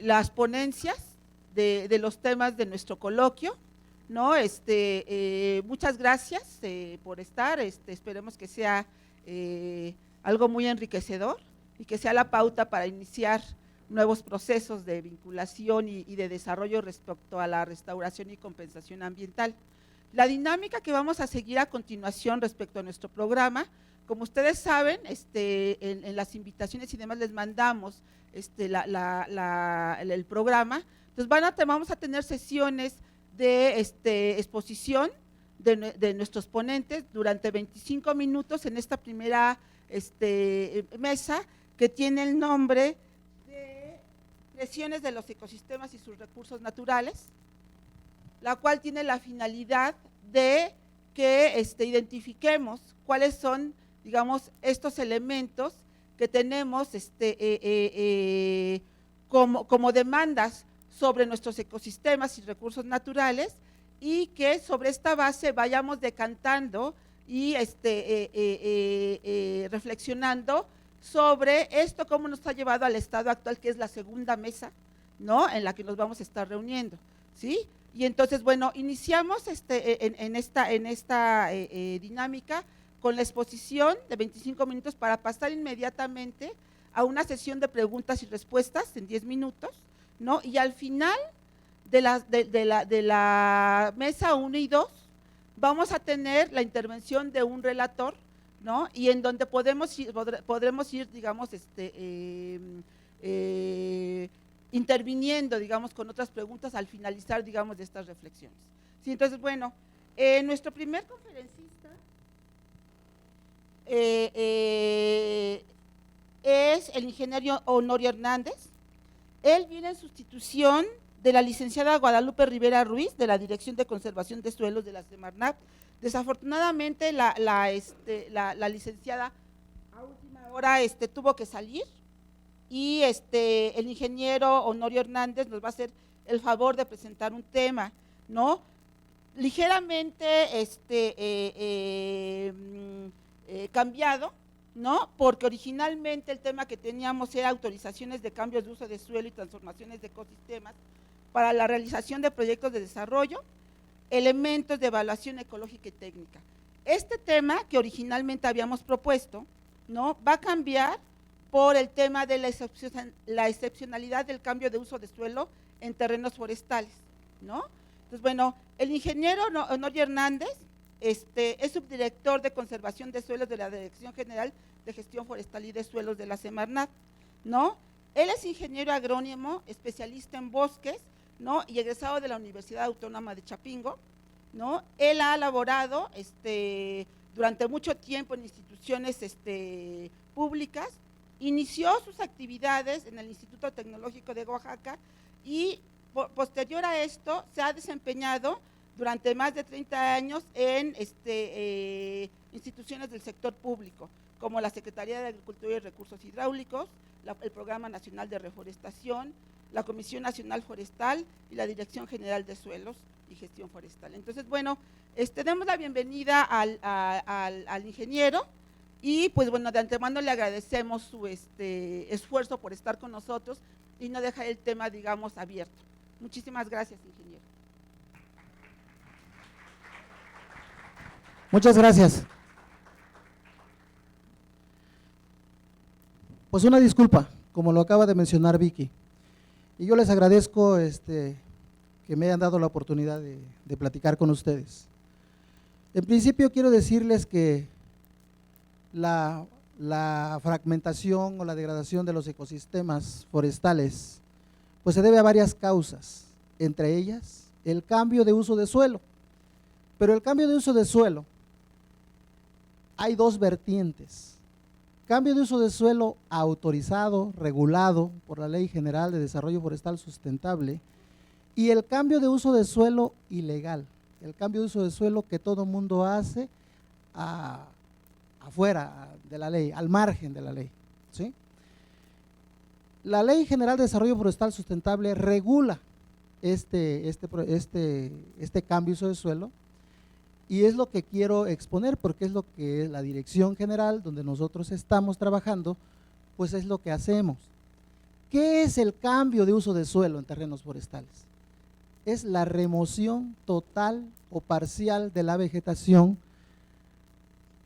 las ponencias de los temas de nuestro coloquio, ¿no? Muchas gracias por estar, esperemos que sea algo muy enriquecedor y que sea la pauta para iniciar nuevos procesos de vinculación y de desarrollo respecto a la restauración y compensación ambiental. La dinámica que vamos a seguir a continuación respecto a nuestro programa, como ustedes saben, en las invitaciones y demás les mandamos el programa. Entonces vamos a tener sesiones de exposición de nuestros ponentes durante 25 minutos en esta primera mesa, que tiene el nombre de Presiones de los ecosistemas y sus recursos naturales, la cual tiene la finalidad de que identifiquemos cuáles son, digamos, estos elementos que tenemos como demandas sobre nuestros ecosistemas y recursos naturales, y que sobre esta base vayamos decantando y reflexionando sobre esto, cómo nos ha llevado al estado actual, que es la segunda mesa, ¿no?, en la que nos vamos a estar reuniendo, ¿sí? Y entonces, bueno, iniciamos en esta dinámica con la exposición de 25 minutos para pasar inmediatamente a una sesión de preguntas y respuestas en 10 minutos, ¿no? Y al final de la mesa 1 y 2 vamos a tener la intervención de un relator, ¿no? Y en donde podremos ir, digamos, interviniendo, digamos, con otras preguntas al finalizar, digamos, de estas reflexiones. Sí, entonces, bueno, nuestro primer conferencista es el ingeniero Honorio Hernández. Él viene en sustitución de la licenciada Guadalupe Rivera Ruiz, de la Dirección de Conservación de Suelos de la Semarnat. Desafortunadamente, la licenciada a última hora tuvo que salir, y el ingeniero Honorio Hernández nos va a hacer el favor de presentar un tema, ¿no?, ligeramente cambiado, ¿no?, porque originalmente el tema que teníamos era autorizaciones de cambios de uso de suelo y transformaciones de ecosistemas para la realización de proyectos de desarrollo, elementos de evaluación ecológica y técnica. Este tema que originalmente habíamos propuesto, ¿no?, va a cambiar por el tema de la excepcionalidad del cambio de uso de suelo en terrenos forestales, ¿no? Entonces, bueno, el ingeniero Honorio Hernández es subdirector de conservación de suelos de la Dirección General de Gestión Forestal y de Suelos de la Semarnat, ¿no? Él es ingeniero agrónomo, especialista en bosques, ¿no?, y egresado de la Universidad Autónoma de Chapingo, ¿no? Él ha laborado durante mucho tiempo en instituciones públicas. Inició sus actividades en el Instituto Tecnológico de Oaxaca y posterior a esto se ha desempeñado durante más de 30 años en instituciones del sector público, como la Secretaría de Agricultura y Recursos Hidráulicos, el Programa Nacional de Reforestación, la Comisión Nacional Forestal y la Dirección General de Suelos y Gestión Forestal. Entonces, bueno, demos la bienvenida al ingeniero. Y pues bueno, de antemano le agradecemos su esfuerzo por estar con nosotros y no dejar el tema, digamos, abierto. Muchísimas gracias, ingeniero. Muchas gracias. Pues una disculpa, como lo acaba de mencionar Vicky, y yo les agradezco que me hayan dado la oportunidad de platicar con ustedes. En principio quiero decirles que la fragmentación o la degradación de los ecosistemas forestales pues se debe a varias causas, entre ellas el cambio de uso de suelo. Pero el cambio de uso de suelo, hay dos vertientes: cambio de uso de suelo autorizado, regulado por la Ley General de Desarrollo Forestal Sustentable, y el cambio de uso de suelo ilegal, el cambio de uso de suelo que todo mundo hace afuera de la ley, al margen de la ley, ¿sí? La Ley General de Desarrollo Forestal Sustentable regula este cambio de uso de suelo, y es lo que quiero exponer, porque es lo que la Dirección General, donde nosotros estamos trabajando, pues es lo que hacemos. ¿Qué es el cambio de uso de suelo en terrenos forestales? Es la remoción total o parcial de la vegetación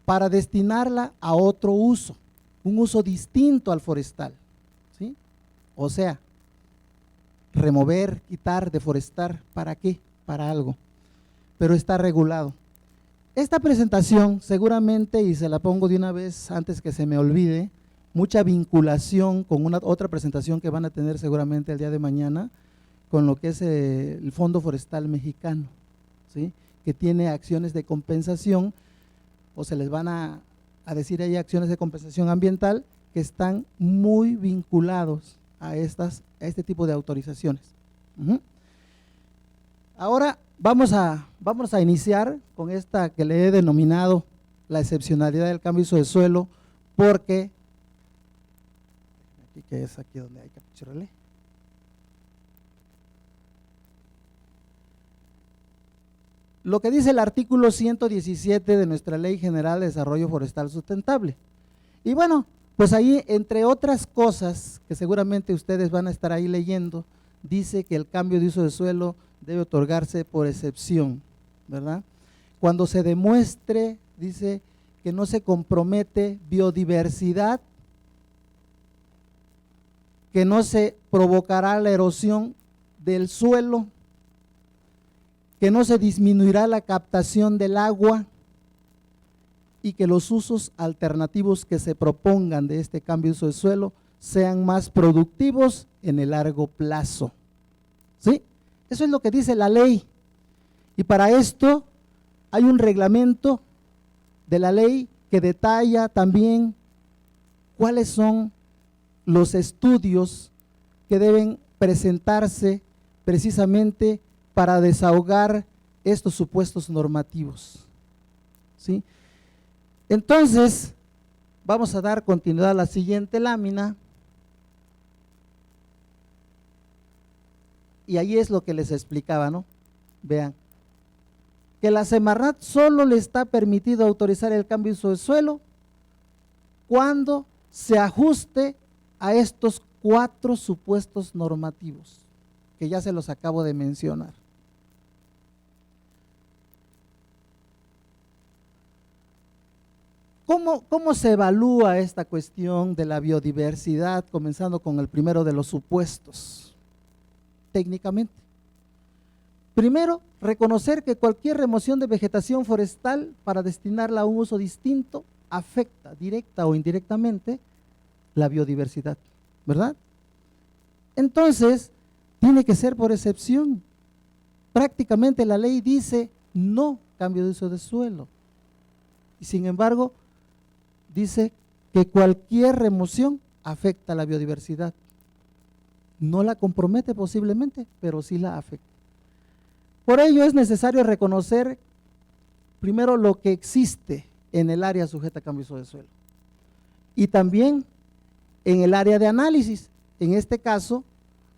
para destinarla a otro uso, un uso distinto al forestal, ¿sí? O sea, remover, quitar, deforestar, ¿para qué? Para algo, pero está regulado. Esta presentación seguramente, y se la pongo de una vez antes que se me olvide, mucha vinculación con una otra presentación que van a tener seguramente el día de mañana, con lo que es el Fondo Forestal Mexicano, ¿sí? Que tiene acciones de compensación, o se les van a decir ahí acciones de compensación ambiental, que están muy vinculados a este tipo de autorizaciones. Ahora vamos a iniciar con esta que le he denominado la excepcionalidad del cambio de uso de suelo, porque aquí, que es aquí donde hay que capturarle. Lo que dice el artículo 117 de nuestra Ley General de Desarrollo Forestal Sustentable. Y bueno, pues ahí, entre otras cosas que seguramente ustedes van a estar ahí leyendo, dice que el cambio de uso de suelo debe otorgarse por excepción, ¿verdad? Cuando se demuestre, dice, que no se compromete biodiversidad, que no se provocará la erosión del suelo, que no se disminuirá la captación del agua y que los usos alternativos que se propongan de este cambio de uso de suelo sean más productivos en el largo plazo. ¿Sí? Eso es lo que dice la ley. Y para esto hay un reglamento de la ley que detalla también cuáles son los estudios que deben presentarse precisamente para desahogar estos supuestos normativos, ¿sí? Entonces, vamos a dar continuidad a la siguiente lámina, y ahí es lo que les explicaba, ¿no? Vean, que la Semarnat solo le está permitido autorizar el cambio de uso de suelo cuando se ajuste a estos 4 supuestos normativos, que ya se los acabo de mencionar. ¿Cómo se evalúa esta cuestión de la biodiversidad, comenzando con el primero de los supuestos? Técnicamente. Primero, reconocer que cualquier remoción de vegetación forestal para destinarla a un uso distinto afecta directa o indirectamente la biodiversidad, ¿verdad? Entonces, tiene que ser por excepción. Prácticamente la ley dice no cambio de uso de suelo. Y sin embargo, dice que cualquier remoción afecta a la biodiversidad. No la compromete posiblemente, pero sí la afecta. Por ello es necesario reconocer primero lo que existe en el área sujeta a cambio de uso de suelo. Y también en el área de análisis. En este caso,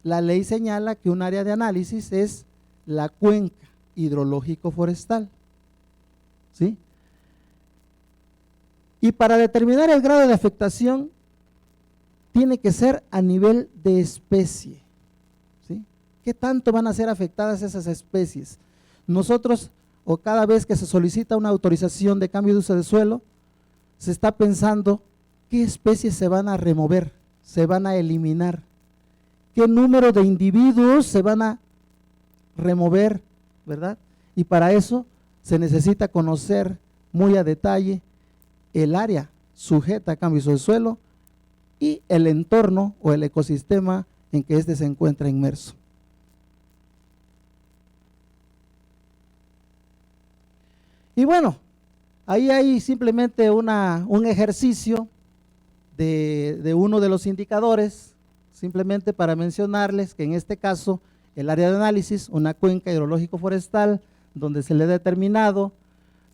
la ley señala que un área de análisis es la cuenca hidrológico forestal, ¿sí? Y para determinar el grado de afectación, tiene que ser a nivel de especie, ¿sí? ¿Qué tanto van a ser afectadas esas especies? Nosotros, o cada vez que se solicita una autorización de cambio de uso de suelo, se está pensando qué especies se van a remover, se van a eliminar, qué número de individuos se van a remover, ¿verdad? Y para eso se necesita conocer muy a detalle el área sujeta a cambio de uso de suelo y el entorno o el ecosistema en que éste se encuentra inmerso. Y bueno, ahí hay simplemente un ejercicio de uno de los indicadores, simplemente para mencionarles que en este caso el área de análisis, una cuenca hidrológico forestal, donde se le ha determinado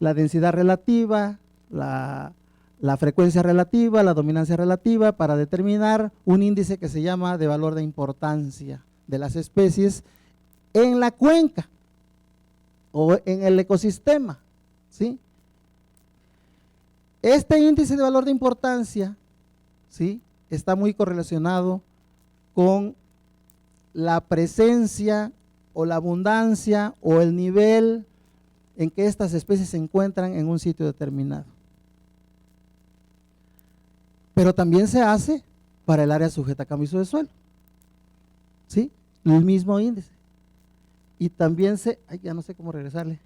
la densidad relativa, la frecuencia relativa, la dominancia relativa, para determinar un índice que se llama de valor de importancia de las especies en la cuenca o en el ecosistema, ¿sí? Este índice de valor de importancia, ¿sí?, está muy correlacionado con la presencia o la abundancia o el nivel en que estas especies se encuentran en un sitio determinado. Pero también se hace para el área sujeta a cambio de uso de suelo, ¿sí? El mismo índice. Y también ya no sé cómo regresarle.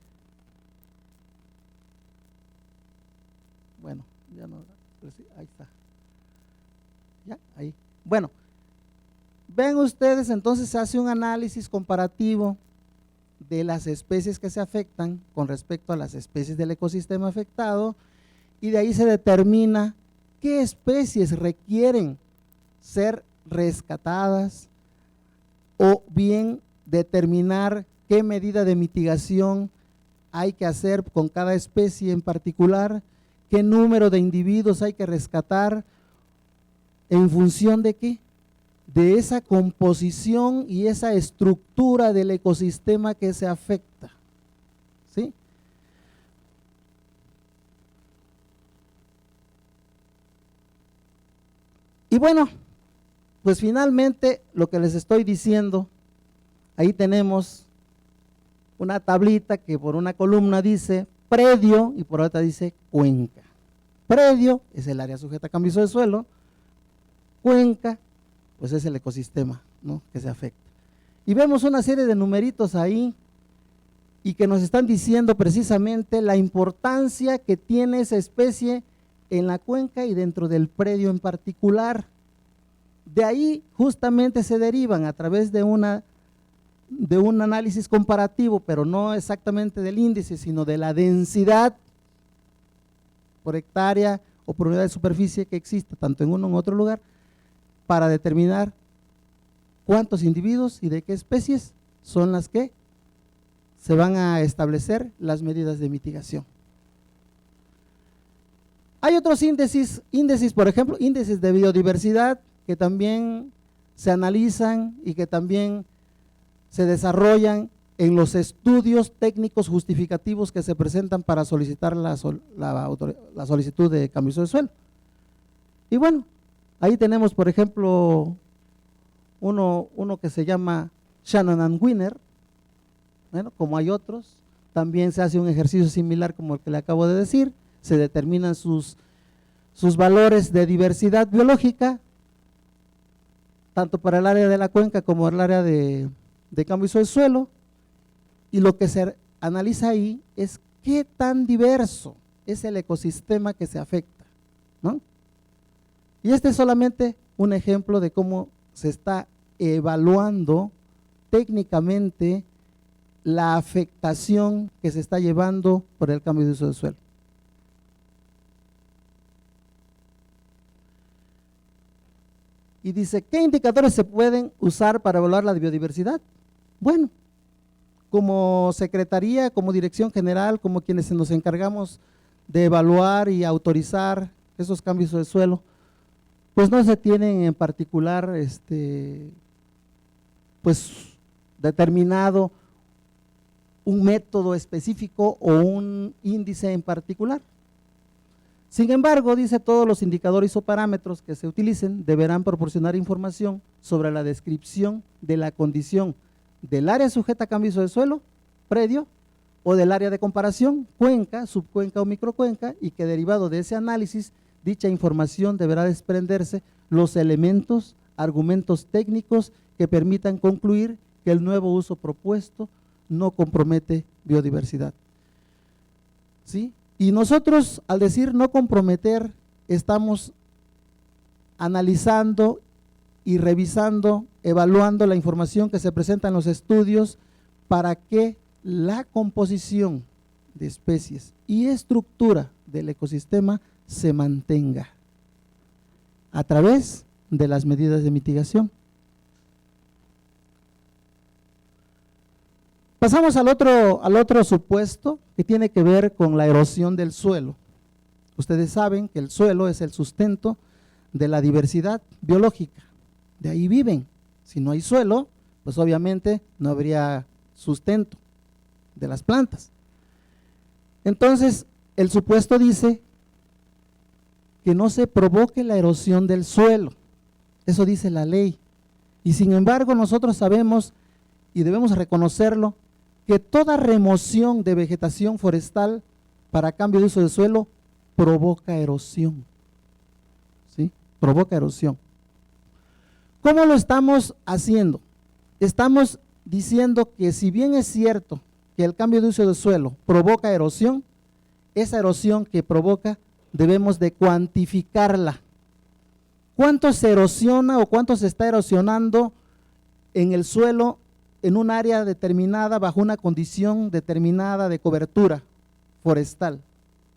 Bueno, ya no, pues sí, ahí está. Ya, ahí. Bueno, ven ustedes, entonces se hace un análisis comparativo de las especies que se afectan con respecto a las especies del ecosistema afectado, y de ahí se determina qué especies requieren ser rescatadas, o bien determinar qué medida de mitigación hay que hacer con cada especie en particular, qué número de individuos hay que rescatar, en función de qué, de esa composición y esa estructura del ecosistema que se afecta, ¿sí? Y bueno, pues finalmente lo que les estoy diciendo, ahí tenemos una tablita que por una columna dice predio y por otra dice cuenca. Predio es el área sujeta a cambio de suelo, cuenca pues es el ecosistema, ¿no?, que se afecta. Y vemos una serie de numeritos ahí y que nos están diciendo precisamente la importancia que tiene esa especie en la cuenca y dentro del predio en particular. De ahí justamente se derivan a través de un análisis comparativo, pero no exactamente del índice, sino de la densidad por hectárea o por unidad de superficie que exista tanto en uno u otro lugar, para determinar cuántos individuos y de qué especies son las que se van a establecer las medidas de mitigación. Hay otros índices, por ejemplo, índices de biodiversidad que también se analizan y que también se desarrollan en los estudios técnicos justificativos que se presentan para solicitar la solicitud de cambio de uso de suelo. Y bueno, ahí tenemos, por ejemplo, uno que se llama Shannon and Winner. Bueno, como hay otros, también se hace un ejercicio similar como el que le acabo de decir, se determinan sus valores de diversidad biológica, tanto para el área de la cuenca como el área de cambio de uso del suelo, y lo que se analiza ahí es qué tan diverso es el ecosistema que se afecta, ¿no? Y este es solamente un ejemplo de cómo se está evaluando técnicamente la afectación que se está llevando por el cambio de uso del suelo. Y dice, ¿qué indicadores se pueden usar para evaluar la biodiversidad? Bueno, como Secretaría, como Dirección General, como quienes nos encargamos de evaluar y autorizar esos cambios de suelo, pues no se tienen en particular pues determinado un método específico o un índice en particular. Sin embargo, dice, todos los indicadores o parámetros que se utilicen deberán proporcionar información sobre la descripción de la condición del área sujeta a cambio de uso de suelo, predio, o del área de comparación, cuenca, subcuenca o microcuenca, y que derivado de ese análisis, dicha información deberá desprenderse los elementos, argumentos técnicos que permitan concluir que el nuevo uso propuesto no compromete biodiversidad. ¿Sí? Y nosotros, al decir no comprometer, estamos analizando y revisando, evaluando la información que se presenta en los estudios para que la composición de especies y estructura del ecosistema se mantenga a través de las medidas de mitigación. Pasamos al otro supuesto que tiene que ver con la erosión del suelo. Ustedes saben que el suelo es el sustento de la diversidad biológica, de ahí viven. Si no hay suelo, pues obviamente no habría sustento de las plantas. Entonces, el supuesto dice que no se provoque la erosión del suelo, eso dice la ley, Y sin embargo, nosotros sabemos y debemos reconocerlo, que toda remoción de vegetación forestal para cambio de uso de suelo provoca erosión. ¿Sí? Provoca erosión. ¿Cómo lo estamos haciendo? Estamos diciendo que si bien es cierto que el cambio de uso de suelo provoca erosión, esa erosión que provoca debemos de cuantificarla. ¿Cuánto se erosiona o cuánto se está erosionando en el suelo en un área determinada bajo una condición determinada de cobertura forestal?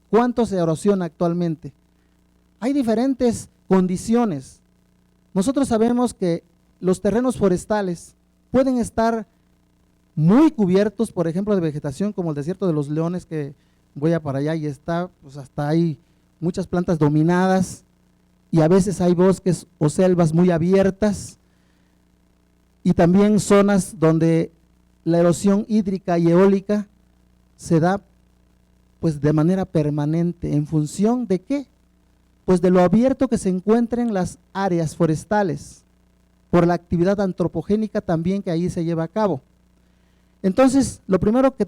¿Cuánto se erosiona actualmente? Hay diferentes condiciones. Nosotros sabemos que los terrenos forestales pueden estar muy cubiertos, por ejemplo, de vegetación, como el desierto de los Leones, que voy a para allá y está, pues hasta hay muchas plantas dominadas, y a veces hay bosques o selvas muy abiertas, y también zonas donde la erosión hídrica y eólica se da pues de manera permanente. ¿En función de qué? Pues de lo abierto que se encuentran las áreas forestales, por la actividad antropogénica también que ahí se lleva a cabo. Entonces, lo primero que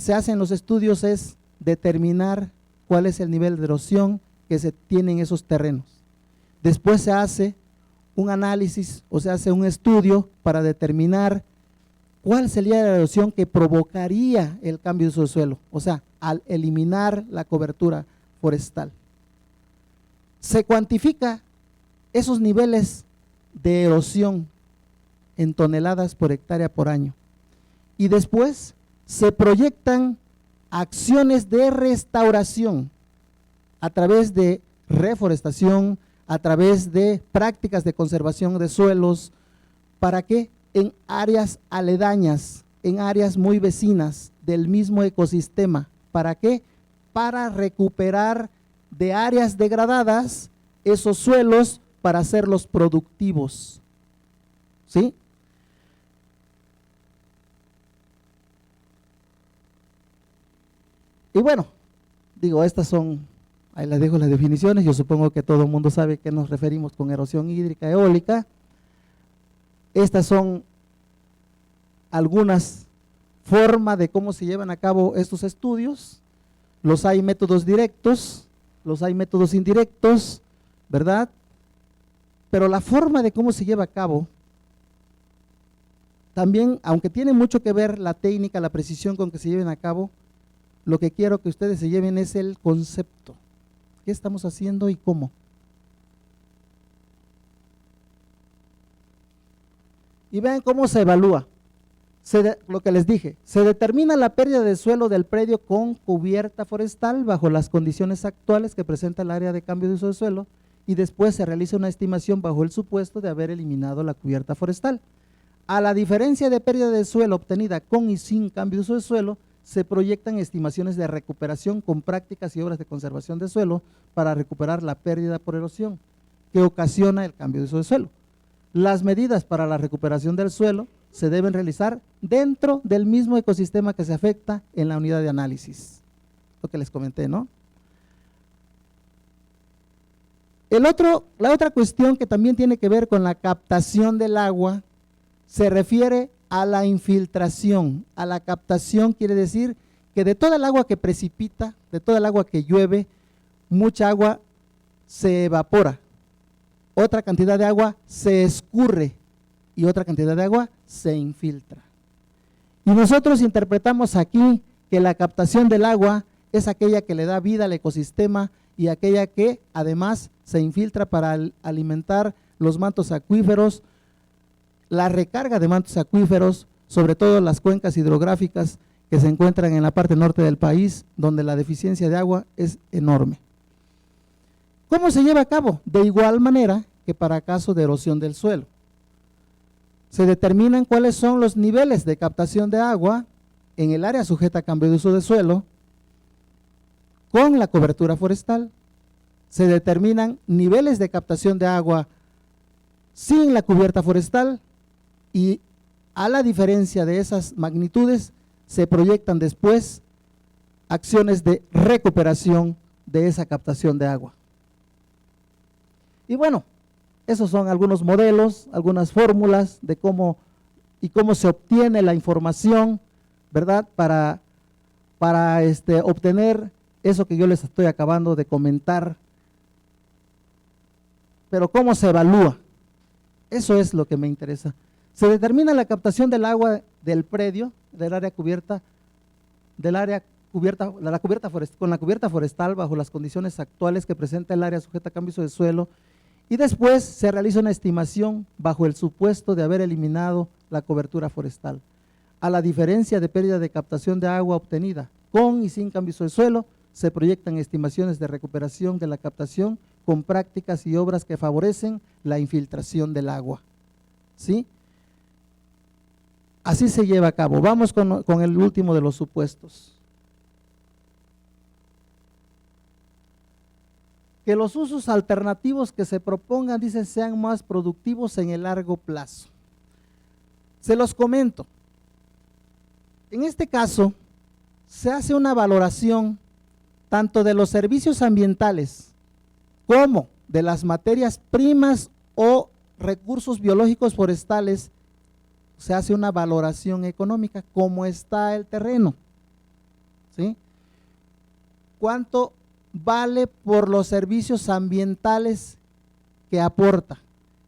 se hace en los estudios es determinar cuál es el nivel de erosión que se tiene en esos terrenos. Después se hace un análisis o se hace un estudio para determinar cuál sería la erosión que provocaría el cambio de uso de suelo, o sea, al eliminar la cobertura forestal. Se cuantifica esos niveles de erosión en toneladas por hectárea por año, y después se proyectan acciones de restauración a través de reforestación, a través de prácticas de conservación de suelos. ¿Para qué? En áreas aledañas, en áreas muy vecinas del mismo ecosistema. ¿Para qué? Para recuperar de áreas degradadas esos suelos para hacerlos productivos. ¿Sí? Y bueno, digo, estas son, ahí les dejo las definiciones. Yo supongo que todo el mundo sabe a qué nos referimos con erosión hídrica eólica. Estas son algunas formas de cómo se llevan a cabo estos estudios. Los hay métodos directos, los hay métodos indirectos, ¿verdad? Pero la forma de cómo se lleva a cabo, también, aunque tiene mucho que ver la técnica, la precisión con que se lleven a cabo, lo que quiero que ustedes se lleven es el concepto. ¿Qué estamos haciendo y cómo? Y vean cómo se evalúa. Lo que les dije, se determina la pérdida de suelo del predio con cubierta forestal bajo las condiciones actuales que presenta el área de cambio de uso de suelo, y después se realiza una estimación bajo el supuesto de haber eliminado la cubierta forestal. A la diferencia de pérdida de suelo obtenida con y sin cambio de uso de suelo, se proyectan estimaciones de recuperación con prácticas y obras de conservación de suelo para recuperar la pérdida por erosión que ocasiona el cambio de uso de suelo. Las medidas para la recuperación del suelo se deben realizar dentro del mismo ecosistema que se afecta en la unidad de análisis. Lo que les comenté, ¿no? La otra cuestión que también tiene que ver con la captación del agua se refiere a la infiltración. A la captación quiere decir que de toda el agua que precipita, de toda el agua que llueve, mucha agua se evapora, otra cantidad de agua se escurre y otra cantidad de agua se infiltra. Y nosotros interpretamos aquí que la captación del agua es aquella que le da vida al ecosistema y aquella que además se infiltra para alimentar los mantos acuíferos, la recarga de mantos acuíferos, sobre todo las cuencas hidrográficas que se encuentran en la parte norte del país, donde la deficiencia de agua es enorme. ¿Cómo se lleva a cabo? De igual manera que para caso de erosión del suelo. Se determinan cuáles son los niveles de captación de agua en el área sujeta a cambio de uso de suelo con la cobertura forestal. Se determinan niveles de captación de agua sin la cubierta forestal, y a la diferencia de esas magnitudes se proyectan después acciones de recuperación de esa captación de agua. Y bueno, Esos son algunos modelos, algunas fórmulas de cómo se obtiene la información, ¿verdad? Para obtener eso que yo les estoy acabando de comentar. Pero ¿cómo se evalúa? Eso es lo que me interesa. Se determina la captación del agua del predio, del área cubierta, con la cubierta forestal bajo las condiciones actuales que presenta el área sujeta a cambio de suelo, y después se realiza una estimación bajo el supuesto de haber eliminado la cobertura forestal. A la diferencia de pérdida de captación de agua obtenida con y sin cambios de suelo, se proyectan estimaciones de recuperación de la captación con prácticas y obras que favorecen la infiltración del agua. ¿Sí? Así se lleva a cabo. Vamos con el último de los supuestos. Que los usos alternativos que se propongan, dicen, sean más productivos en el largo plazo. Se los comento. En este caso, se hace una valoración tanto de los servicios ambientales como de las materias primas o recursos biológicos forestales. Se hace una valoración económica, cómo está el terreno, ¿sí? ¿Cuánto vale por los servicios ambientales que aporta?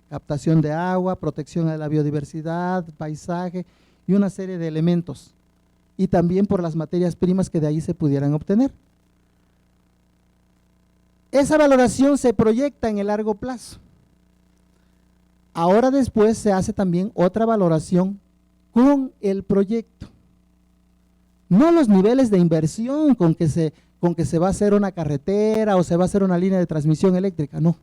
Captación de agua, protección de la biodiversidad, paisaje y una serie de elementos. Y también por las materias primas que de ahí se pudieran obtener. Esa valoración se proyecta en el largo plazo. Ahora después se hace también otra valoración con el proyecto. No los niveles de inversión con que se va a hacer una carretera o se va a hacer una línea de transmisión eléctrica, no.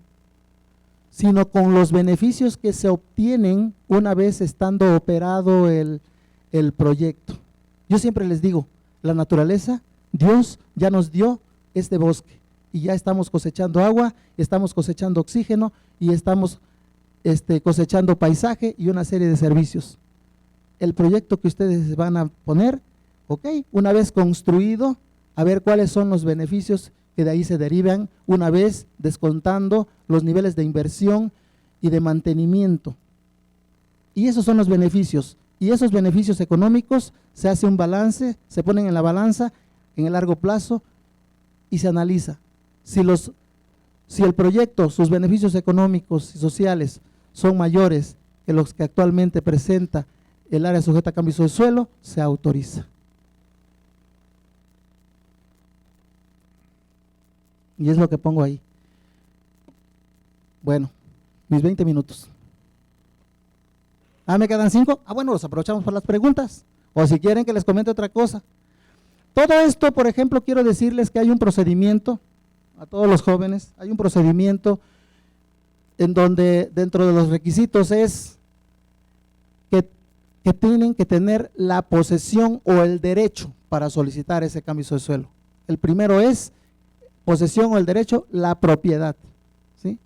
Sino con los beneficios que se obtienen una vez estando operado el proyecto. Yo siempre les digo, la naturaleza, Dios ya nos dio este bosque y ya estamos cosechando agua, estamos cosechando oxígeno y estamos cosechando paisaje y una serie de servicios. El proyecto que ustedes van a poner, ok, una vez construido, a ver cuáles son los beneficios que de ahí se derivan, una vez descontando los niveles de inversión y de mantenimiento. Y esos son los beneficios. Y esos beneficios económicos se hace un balance, se ponen en la balanza en el largo plazo y se analiza. Si el proyecto, sus beneficios económicos y sociales son mayores que los que actualmente presenta el área sujeta a cambio de suelo, se autoriza. Y es lo que pongo ahí. Bueno, mis 20 minutos. ¿Me quedan 5? Bueno, los aprovechamos para las preguntas. O si quieren que les comente otra cosa. Todo esto, por ejemplo, quiero decirles que hay un procedimiento, a todos los jóvenes, hay un procedimiento en donde dentro de los requisitos es que tienen que tener la posesión o el derecho para solicitar ese cambio de suelo. El primero es posesión o el derecho, la propiedad, ¿sí?,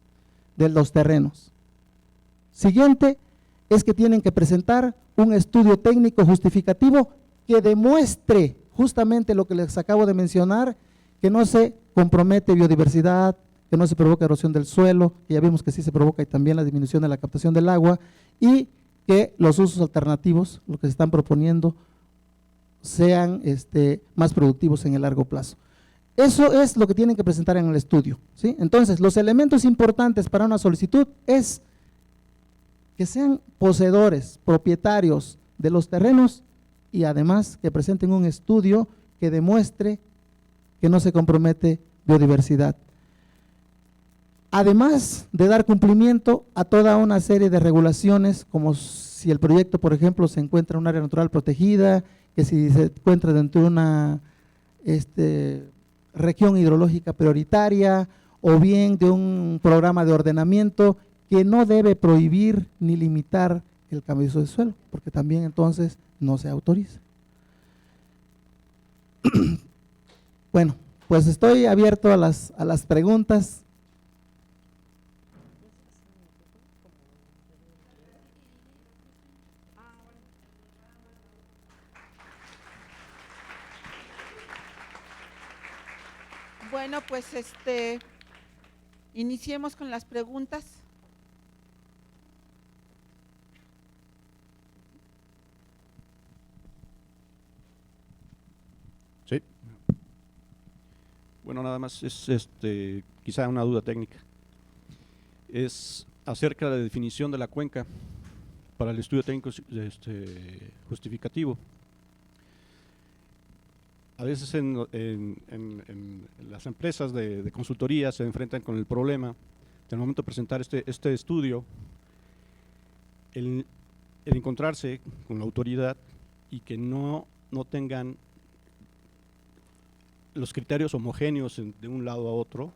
de los terrenos. Siguiente es que tienen que presentar un estudio técnico justificativo que demuestre justamente lo que les acabo de mencionar, que no se compromete biodiversidad, que no se provoca erosión del suelo, que ya vimos que sí se provoca, y también la disminución de la captación del agua, y que los usos alternativos, lo que se están proponiendo, sean más productivos en el largo plazo. Eso es lo que tienen que presentar en el estudio, ¿sí? Entonces, los elementos importantes para una solicitud es que sean poseedores, propietarios de los terrenos y además que presenten un estudio que demuestre que no se compromete biodiversidad. Además de dar cumplimiento a toda una serie de regulaciones, como si el proyecto, por ejemplo, se encuentra en un área natural protegida, que si se encuentra dentro de una región hidrológica prioritaria, o bien de un programa de ordenamiento que no debe prohibir ni limitar el cambio de uso de suelo, porque también entonces no se autoriza. Bueno, pues estoy abierto a las preguntas. Bueno, pues iniciemos con las preguntas. Bueno, nada más es quizá una duda técnica. Es acerca de la definición de la cuenca para el estudio técnico justificativo. A veces en las empresas de consultoría se enfrentan con el problema del momento de presentar este estudio, el encontrarse con la autoridad y que no tengan los criterios homogéneos de un lado a otro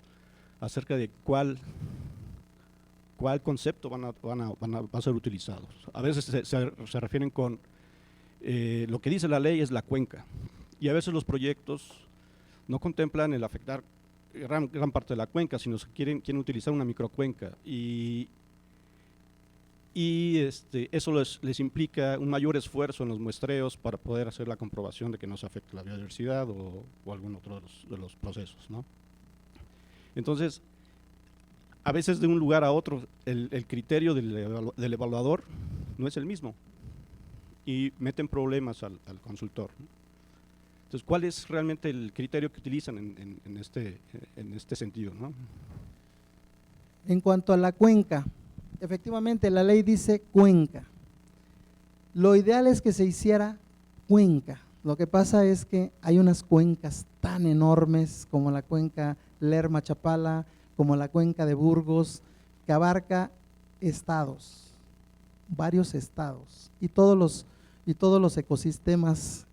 acerca de cuál concepto van a ser utilizados. A veces se refieren con lo que dice la ley es la cuenca, y a veces los proyectos no contemplan el afectar gran parte de la cuenca, sino que quieren utilizar una microcuenca, y eso les implica un mayor esfuerzo en los muestreos para poder hacer la comprobación de que no se afecte la biodiversidad o algún otro de los procesos, ¿no? Entonces, a veces de un lugar a otro el criterio del evaluador no es el mismo y meten problemas al consultor, ¿no? Entonces, ¿cuál es realmente el criterio que utilizan en este sentido, ¿no? En cuanto a la cuenca, efectivamente la ley dice cuenca. Lo ideal es que se hiciera cuenca. Lo que pasa es que hay unas cuencas tan enormes como la cuenca Lerma-Chapala, como la cuenca de Burgos, que abarca estados, varios estados, y todos los ecosistemas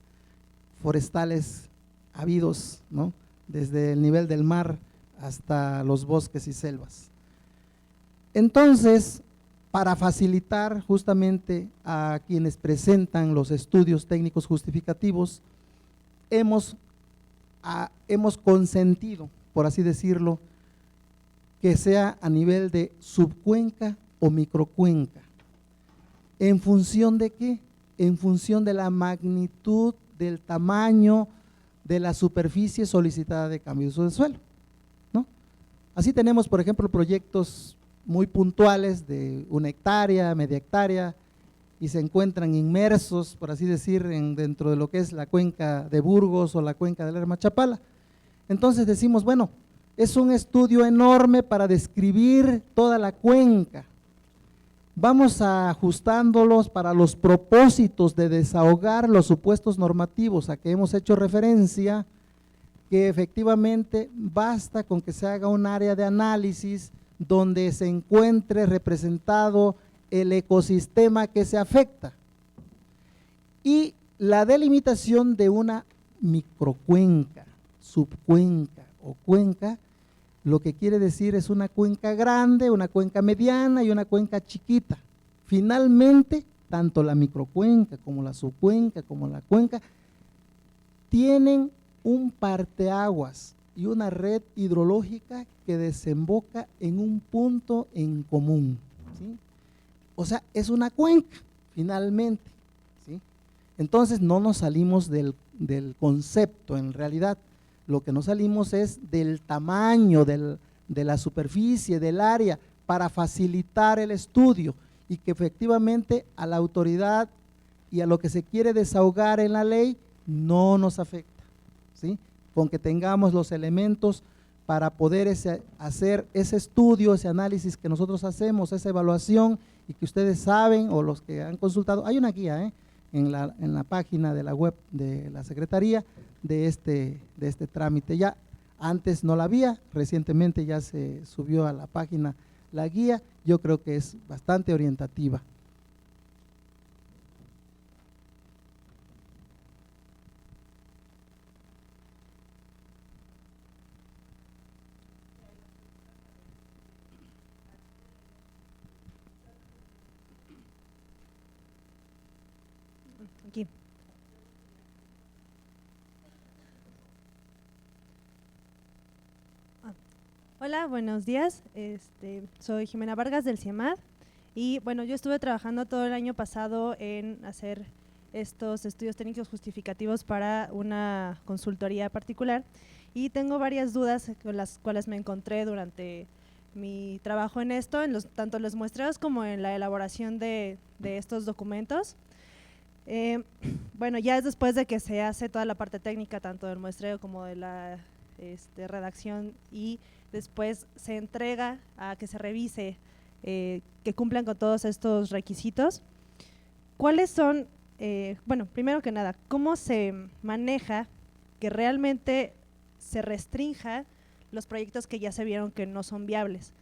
forestales habidos, ¿no? Desde el nivel del mar hasta los bosques y selvas. Entonces, para facilitar justamente a quienes presentan los estudios técnicos justificativos, hemos consentido, por así decirlo, que sea a nivel de subcuenca o microcuenca. ¿En función de qué? En función de la magnitud del tamaño de la superficie solicitada de cambio de uso de suelo, ¿no? Así tenemos, por ejemplo, proyectos muy puntuales de 1 hectárea, media hectárea, y se encuentran inmersos, por así decir, dentro de lo que es la cuenca de Burgos o la cuenca del Lerma-Chapala. Entonces decimos, bueno, es un estudio enorme para describir toda la cuenca. Vamos ajustándolos para los propósitos de desahogar los supuestos normativos a que hemos hecho referencia, que efectivamente basta con que se haga un área de análisis donde se encuentre representado el ecosistema que se afecta y la delimitación de una microcuenca, subcuenca o cuenca. Lo que quiere decir es una cuenca grande, una cuenca mediana y una cuenca chiquita. Finalmente, tanto la microcuenca como la subcuenca como la cuenca tienen un parteaguas y una red hidrológica que desemboca en un punto en común, ¿sí? O sea, es una cuenca, finalmente, ¿sí? Entonces no nos salimos del concepto, en realidad. Lo que nos salimos es del tamaño de la superficie, del área, para facilitar el estudio y que efectivamente a la autoridad y a lo que se quiere desahogar en la ley no nos afecta, ¿sí? Con que tengamos los elementos para poder hacer ese estudio, ese análisis que nosotros hacemos, esa evaluación, y que ustedes saben o los que han consultado, hay una guía en la página de la web de la Secretaría de este trámite. Ya antes no la había, recientemente ya se subió a la página la guía, yo creo que es bastante orientativa. Aquí. Hola, buenos días. Soy Jimena Vargas del CIEMAD y bueno, yo estuve trabajando todo el año pasado en hacer estos estudios técnicos justificativos para una consultoría particular y tengo varias dudas con las cuales me encontré durante mi trabajo en esto, tanto en los muestreos como en la elaboración de estos documentos. Bueno, ya es después de que se hace toda la parte técnica, tanto del muestreo como de la redacción y después se entrega a que se revise, que cumplan con todos estos requisitos. ¿Cuáles son, bueno, primero que nada, cómo se maneja que realmente se restrinja los proyectos que ya se vieron que no son viables,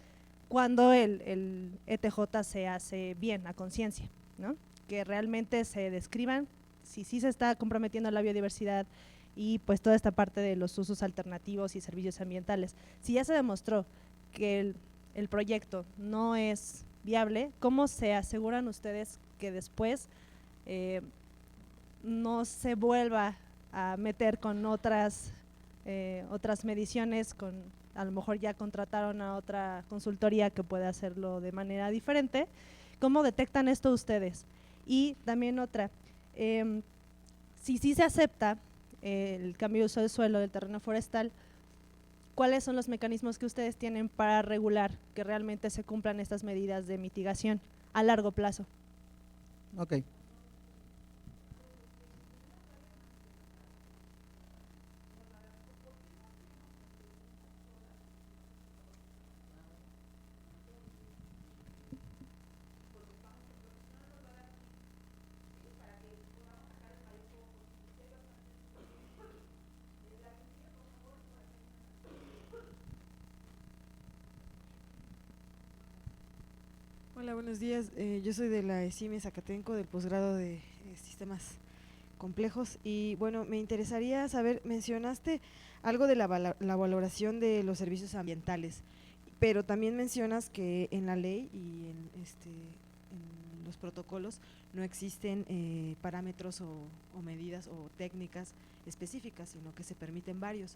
cuando el ETJ se hace bien, a conciencia, ¿no? Que realmente se describan si sí se está comprometiendo la biodiversidad y pues toda esta parte de los usos alternativos y servicios ambientales. Si ya se demostró que el proyecto no es viable, ¿cómo se aseguran ustedes que después no se vuelva a meter con otras mediciones, a lo mejor ya contrataron a otra consultoría que puede hacerlo de manera diferente? ¿Cómo detectan esto ustedes? Y también otra, si sí se acepta el cambio de uso de suelo del terreno forestal, ¿cuáles son los mecanismos que ustedes tienen para regular que realmente se cumplan estas medidas de mitigación a largo plazo? Ok. Hola, buenos días. Yo soy de la ESIME Zacatenco, del posgrado de Sistemas Complejos. Y bueno, me interesaría saber, mencionaste algo de la valoración de los servicios ambientales, pero también mencionas que en la ley y en los protocolos no existen parámetros o medidas o técnicas específicas, sino que se permiten varios.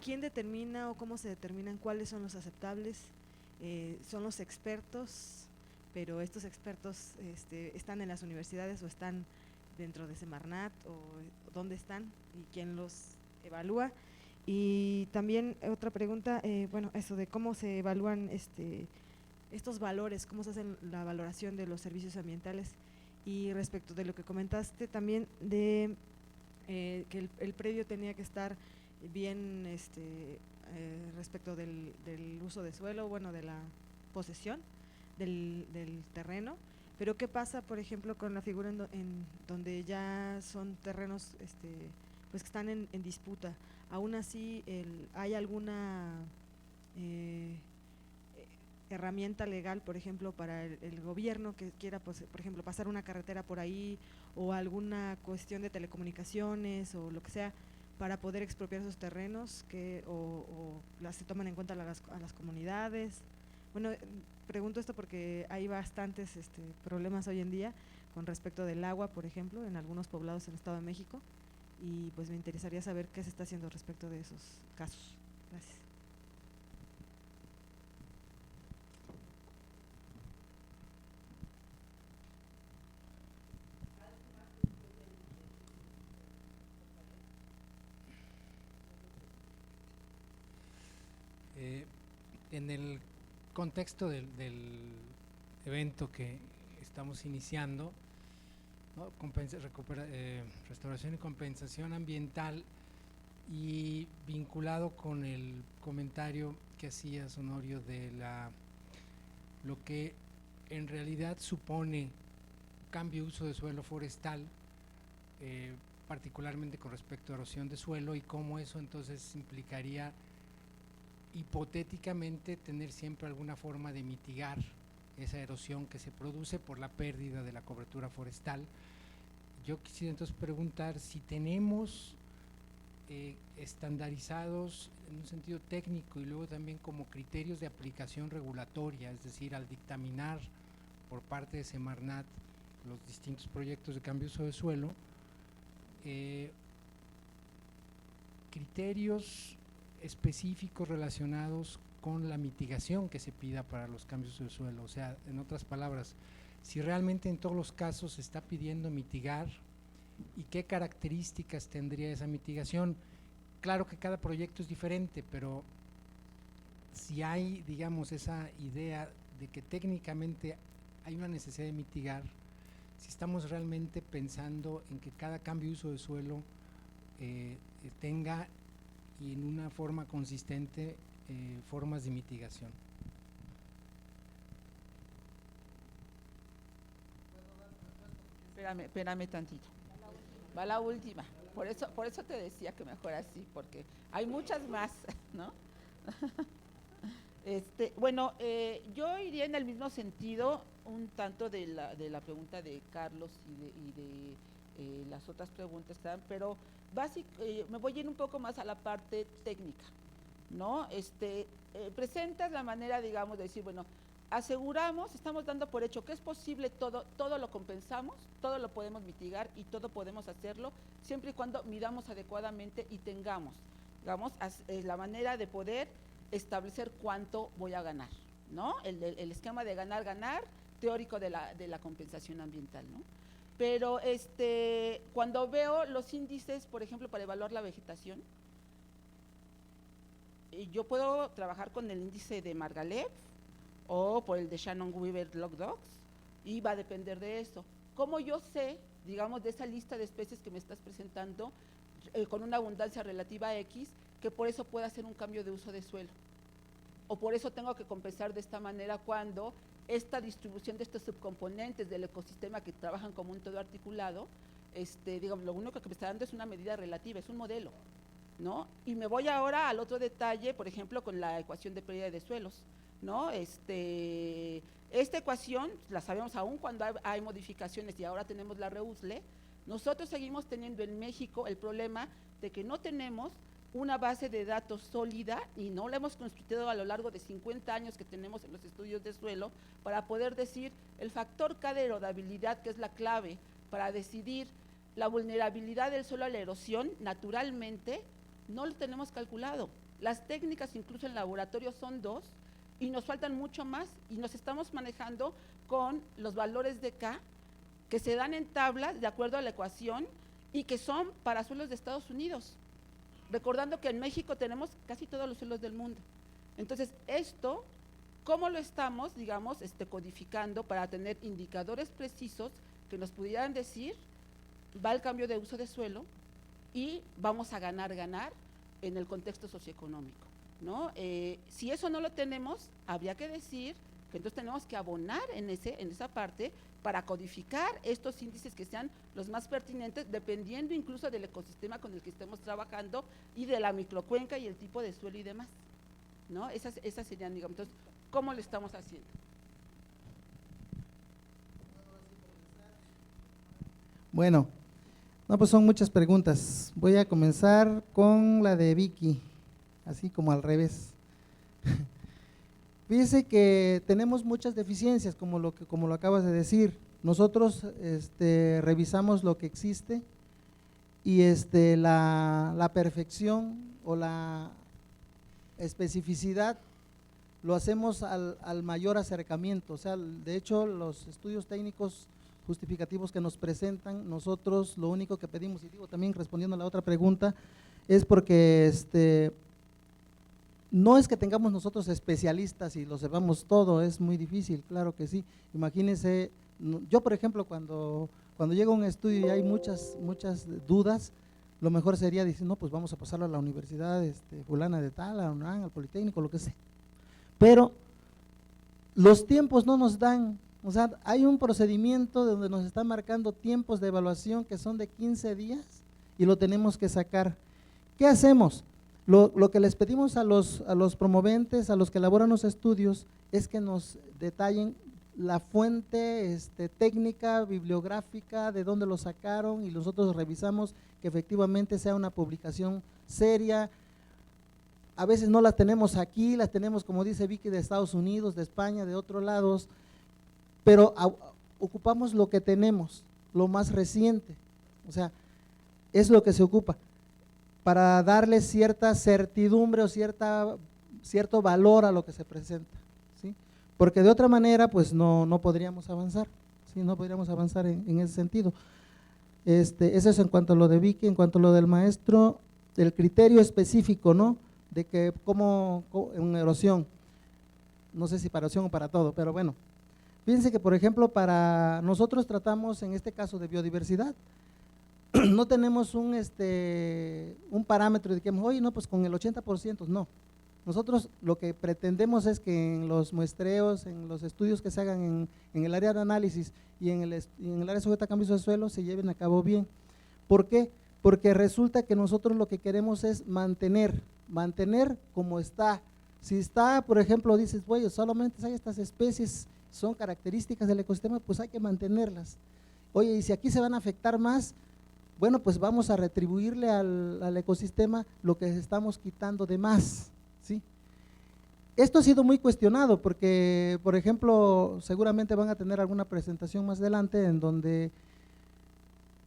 ¿Quién determina o cómo se determinan cuáles son los aceptables? ¿Son los expertos? Pero estos expertos están en las universidades o están dentro de Semarnat, o dónde están y quién los evalúa. Y también otra pregunta, bueno, eso de cómo se evalúan estos valores, cómo se hace la valoración de los servicios ambientales. Y respecto de lo que comentaste también de que el predio tenía que estar bien respecto del uso de suelo, bueno, de la posesión del terreno, pero ¿qué pasa, por ejemplo, con la figura en donde ya son terrenos pues que están en disputa? Aún así, ¿hay alguna herramienta legal, por ejemplo, para el gobierno que quiera, pues, por ejemplo, pasar una carretera por ahí, o alguna cuestión de telecomunicaciones o lo que sea, para poder expropiar esos terrenos o las se toman en cuenta a las comunidades? Bueno, pregunto esto porque hay bastantes problemas hoy en día con respecto del agua, por ejemplo, en algunos poblados en el Estado de México, y pues me interesaría saber qué se está haciendo respecto de esos casos. Gracias. En el contexto del evento que estamos iniciando, ¿no? Restauración y compensación ambiental, y vinculado con el comentario que hacías, Honorio, de lo que en realidad supone cambio de uso de suelo forestal, particularmente con respecto a erosión de suelo, y cómo eso entonces implicaría hipotéticamente tener siempre alguna forma de mitigar esa erosión que se produce por la pérdida de la cobertura forestal. Yo quisiera entonces preguntar si tenemos estandarizados en un sentido técnico y luego también como criterios de aplicación regulatoria, es decir, al dictaminar por parte de Semarnat los distintos proyectos de cambio de uso de suelo, criterios específicos relacionados con la mitigación que se pida para los cambios de suelo. O sea, en otras palabras, si realmente en todos los casos se está pidiendo mitigar y qué características tendría esa mitigación. Claro que cada proyecto es diferente, pero si hay, digamos, esa idea de que técnicamente hay una necesidad de mitigar, si estamos realmente pensando en que cada cambio de uso de suelo tenga y en una forma consistente formas de mitigación. Espérame tantito. Va la última. Por eso te decía que mejor así, porque hay muchas más, ¿no? Bueno, yo iría en el mismo sentido un tanto de la pregunta de Carlos y de las otras preguntas, pero me voy a ir un poco más a la parte técnica, ¿no? Presentas la manera, digamos, de decir, bueno, aseguramos, estamos dando por hecho que es posible todo lo compensamos, todo lo podemos mitigar y todo podemos hacerlo, siempre y cuando midamos adecuadamente y tengamos, digamos, la manera de poder establecer cuánto voy a ganar, ¿no? El esquema de ganar teórico de la compensación ambiental, ¿no? Pero cuando veo los índices, por ejemplo, para evaluar la vegetación, yo puedo trabajar con el índice de Margalef o por el de Shannon-Weaver Log Dogs, y va a depender de eso. ¿Cómo yo sé, digamos, de esa lista de especies que me estás presentando, con una abundancia relativa X, que por eso pueda hacer un cambio de uso de suelo? O por eso tengo que compensar de esta manera cuando esta distribución de estos subcomponentes del ecosistema que trabajan como un todo articulado, digamos, lo único que me está dando es una medida relativa, es un modelo, ¿no? Y me voy ahora al otro detalle, por ejemplo, con la ecuación de pérdida de suelos, ¿no? Esta ecuación la sabemos aún cuando hay modificaciones y ahora tenemos la REUSLE. Nosotros seguimos teniendo en México el problema de que no tenemos una base de datos sólida y no la hemos construido a lo largo de 50 años que tenemos en los estudios de suelo para poder decir el factor K de erodabilidad, que es la clave para decidir la vulnerabilidad del suelo a la erosión. Naturalmente no lo tenemos calculado. Las técnicas incluso en laboratorio son 2 y nos faltan mucho más y nos estamos manejando con los valores de K que se dan en tablas de acuerdo a la ecuación y que son para suelos de Estados Unidos. Recordando que en México tenemos casi todos los suelos del mundo. Entonces, esto, ¿cómo lo estamos, digamos, codificando para tener indicadores precisos que nos pudieran decir, va el cambio de uso de suelo y vamos a ganar en el contexto socioeconómico, ¿no? Si eso no lo tenemos, habría que decir que entonces tenemos que abonar en esa parte para codificar estos índices que sean los más pertinentes, dependiendo incluso del ecosistema con el que estemos trabajando y de la microcuenca y el tipo de suelo y demás, ¿no? Esas serían, digamos, entonces, ¿cómo lo estamos haciendo? Bueno, no, pues son muchas preguntas. Voy a comenzar con la de Vicky, así como al revés. Fíjese que tenemos muchas deficiencias, como lo acabas de decir. Nosotros revisamos lo que existe y la perfección o la especificidad lo hacemos al mayor acercamiento. O sea, de hecho, los estudios técnicos justificativos que nos presentan, nosotros lo único que pedimos, y digo también respondiendo a la otra pregunta, es porque no es que tengamos nosotros especialistas y lo sepamos todo, es muy difícil, claro que sí. Imagínense, yo por ejemplo cuando llega un estudio y hay muchas dudas, lo mejor sería decir, no, pues vamos a pasarlo a la universidad fulana de tal, a la UNAM, al Politécnico, lo que sea. Pero los tiempos no nos dan, o sea, hay un procedimiento donde nos están marcando tiempos de evaluación que son de 15 días y lo tenemos que sacar. ¿Qué hacemos? Lo que les pedimos a los promoventes, a los que elaboran los estudios, es que nos detallen la fuente técnica, bibliográfica, de dónde lo sacaron, y nosotros revisamos que efectivamente sea una publicación seria. A veces no las tenemos aquí, las tenemos, como dice Vicky, de Estados Unidos, de España, de otros lados, pero ocupamos lo que tenemos, lo más reciente, o sea, es lo que se ocupa, para darle cierta certidumbre o cierto valor a lo que se presenta, ¿sí? Porque de otra manera pues no podríamos avanzar, ¿sí? No podríamos avanzar en ese sentido. Eso es en cuanto a lo de Vicky. En cuanto a lo del maestro, el criterio específico, ¿no? De que como en erosión, no sé si para erosión o para todo, pero bueno, fíjense que por ejemplo para nosotros tratamos en este caso de biodiversidad. no tenemos un parámetro de que, oye, no, pues con el 80%, no. Nosotros lo que pretendemos es que en los muestreos, en los estudios que se hagan en el área de análisis y en el área sujeta a cambios de suelo se lleven a cabo bien. ¿Por qué? Porque resulta que nosotros lo que queremos es mantener como está. Si está, por ejemplo, dices, oye, solamente hay estas especies, son características del ecosistema, pues hay que mantenerlas. Oye, y si aquí se van a afectar más, bueno, pues vamos a retribuirle al ecosistema lo que estamos quitando de más, ¿sí? Esto ha sido muy cuestionado porque, por ejemplo, seguramente van a tener alguna presentación más adelante en donde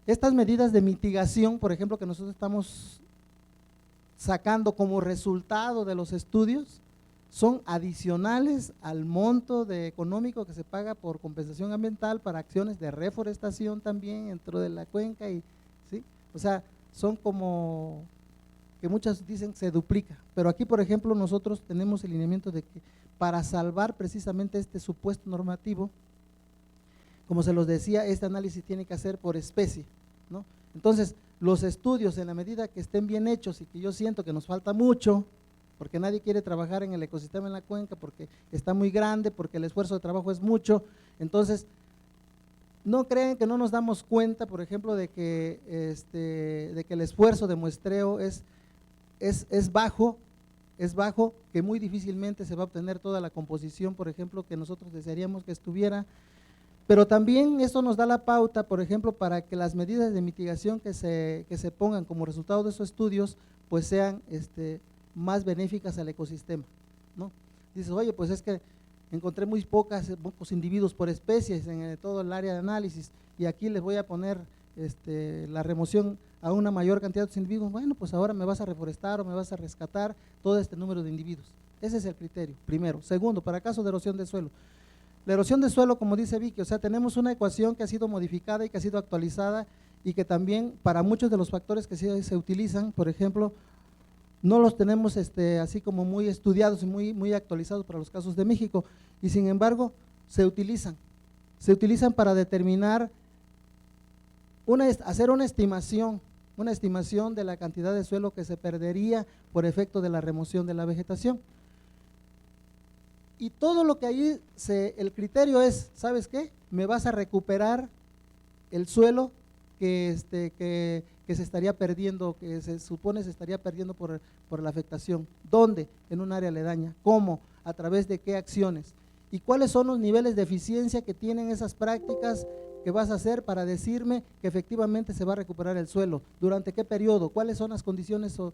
estas medidas de mitigación, por ejemplo, que nosotros estamos sacando como resultado de los estudios, son adicionales al monto económico que se paga por compensación ambiental para acciones de reforestación también dentro de la cuenca, ¿sí? O sea, son como que muchas dicen que se duplica, pero aquí, por ejemplo, nosotros tenemos el lineamiento de que para salvar precisamente este supuesto normativo, como se los decía, este análisis tiene que hacer por especie, ¿no? Entonces, los estudios, en la medida que estén bien hechos y que yo siento que nos falta mucho, porque nadie quiere trabajar en el ecosistema en la cuenca, porque está muy grande, porque el esfuerzo de trabajo es mucho, entonces, no creen que no nos damos cuenta, por ejemplo, de que el esfuerzo de muestreo es bajo, que muy difícilmente se va a obtener toda la composición, por ejemplo, que nosotros desearíamos que estuviera. Pero también eso nos da la pauta, por ejemplo, para que las medidas de mitigación que se pongan como resultado de esos estudios, pues sean más benéficas al ecosistema, ¿no? Dices, oye, pues es que encontré muy pocos individuos por especies en todo el área de análisis y aquí les voy a poner la remoción a una mayor cantidad de individuos. Bueno, pues ahora me vas a reforestar o me vas a rescatar todo este número de individuos. Ese es el criterio, primero. Segundo, para casos de erosión de suelo. La erosión de suelo, como dice Vicky, o sea, tenemos una ecuación que ha sido modificada y que ha sido actualizada y que también para muchos de los factores que se utilizan, por ejemplo, no los tenemos así como muy estudiados y muy actualizados para los casos de México, y sin embargo se utilizan para determinar, hacer una estimación de la cantidad de suelo que se perdería por efecto de la remoción de la vegetación. Y todo lo que ahí, el criterio es, ¿sabes qué? Me vas a recuperar el suelo que se estaría perdiendo, que se supone se estaría perdiendo por la afectación. ¿Dónde? En un área aledaña. ¿Cómo? ¿A través de qué acciones? ¿Y cuáles son los niveles de eficiencia que tienen esas prácticas que vas a hacer para decirme que efectivamente se va a recuperar el suelo? ¿Durante qué periodo? ¿Cuáles son las condiciones o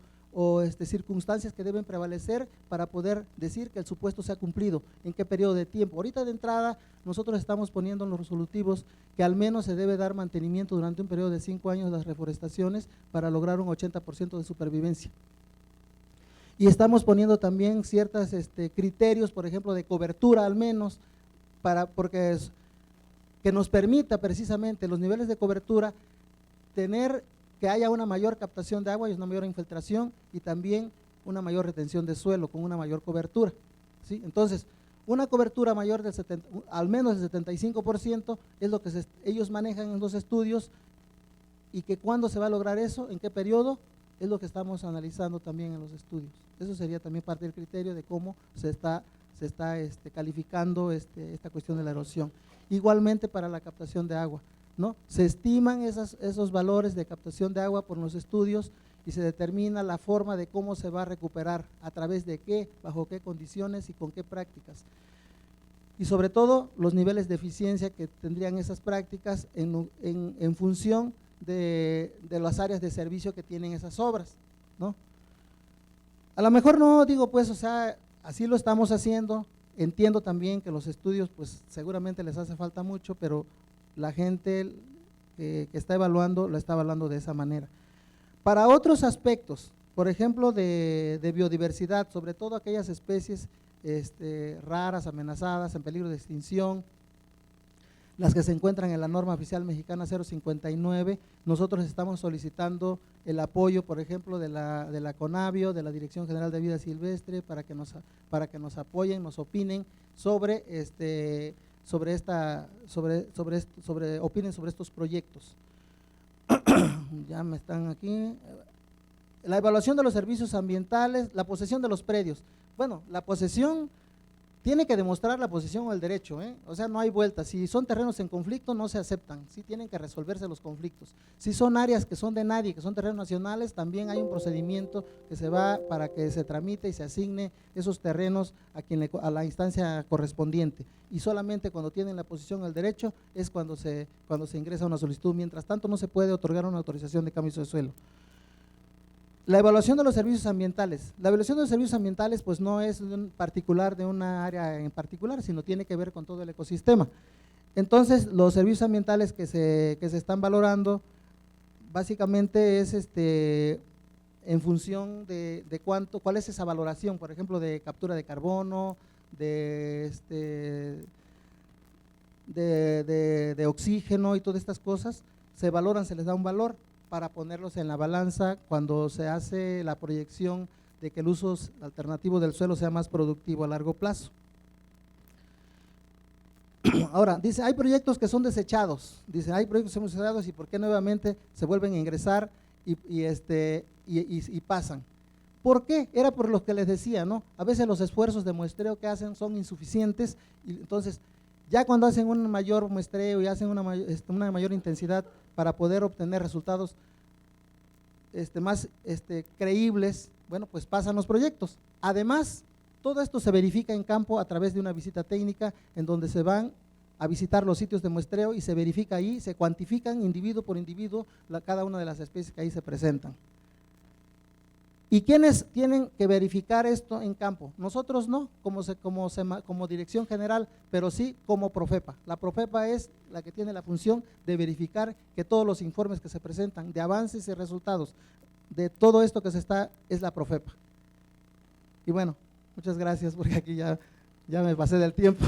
circunstancias que deben prevalecer para poder decir que el supuesto se ha cumplido? ¿En qué periodo de tiempo? Ahorita de entrada nosotros estamos poniendo en los resolutivos que al menos se debe dar mantenimiento durante un periodo de 5 años de las reforestaciones para lograr un 80% de supervivencia. Y estamos poniendo también ciertos criterios, por ejemplo, de cobertura al menos, porque que nos permita precisamente los niveles de cobertura tener que haya una mayor captación de agua y una mayor infiltración y también una mayor retención de suelo con una mayor cobertura, ¿sí? Entonces, una cobertura mayor del al menos del 75% es lo que ellos manejan en los estudios, y que cuándo se va a lograr eso, en qué periodo, es lo que estamos analizando también en los estudios. Eso sería también parte del criterio de cómo se está calificando esta cuestión de la erosión. Igualmente para la captación de agua, ¿no? Se estiman esos valores de captación de agua por los estudios y se determina la forma de cómo se va a recuperar, a través de qué, bajo qué condiciones y con qué prácticas. Y sobre todo los niveles de eficiencia que tendrían esas prácticas en función de las áreas de servicio que tienen esas obras, ¿no? A lo mejor no digo, pues, o sea, así lo estamos haciendo. Entiendo también que los estudios, pues seguramente les hace falta mucho, pero la gente que está evaluando, lo está evaluando de esa manera. Para otros aspectos, por ejemplo, de biodiversidad, sobre todo aquellas especies raras, amenazadas, en peligro de extinción, las que se encuentran en la norma oficial mexicana 059, nosotros estamos solicitando el apoyo, por ejemplo, de la CONAVIO, de la Dirección General de Vida Silvestre, para que nos apoyen, nos opinen opinen sobre estos proyectos. ya me están aquí. La evaluación de los servicios ambientales, la posesión de los predios. Bueno, la posesión tiene que demostrar la posesión o el derecho, o sea, no hay vuelta. Si son terrenos en conflicto, no se aceptan, sí tienen que resolverse los conflictos. Si son áreas que son de nadie, que son terrenos nacionales, también hay un procedimiento que se va para que se tramite y se asigne esos terrenos a la instancia correspondiente. Y solamente cuando tienen la posesión o el derecho es cuando se ingresa una solicitud. Mientras tanto, no se puede otorgar una autorización de cambio de suelo. La evaluación de los servicios ambientales. La evaluación de los servicios ambientales pues no es particular de una área en particular, sino tiene que ver con todo el ecosistema. Entonces, los servicios ambientales que se están valorando, básicamente es en función de cuál es esa valoración, por ejemplo, de captura de carbono, de oxígeno y todas estas cosas, se valoran, se les da un valor para ponerlos en la balanza cuando se hace la proyección de que el uso alternativo del suelo sea más productivo a largo plazo. Ahora, dice, hay proyectos que son desechados, dice, hay proyectos que son desechados y por qué nuevamente se vuelven a ingresar y pasan. ¿Por qué? Era por lo que les decía, ¿no? A veces los esfuerzos de muestreo que hacen son insuficientes y entonces ya cuando hacen un mayor muestreo y hacen una mayor intensidad para poder obtener resultados más creíbles, bueno, pues pasan los proyectos. Además, todo esto se verifica en campo a través de una visita técnica en donde se van a visitar los sitios de muestreo y se verifica ahí, se cuantifican individuo por individuo cada una de las especies que ahí se presentan. ¿Y quiénes tienen que verificar esto en campo? Nosotros no, como dirección general, pero sí como Profepa. La Profepa es la que tiene la función de verificar que todos los informes que se presentan de avances y resultados de todo esto que es la Profepa. Y bueno, muchas gracias porque aquí ya me pasé del tiempo.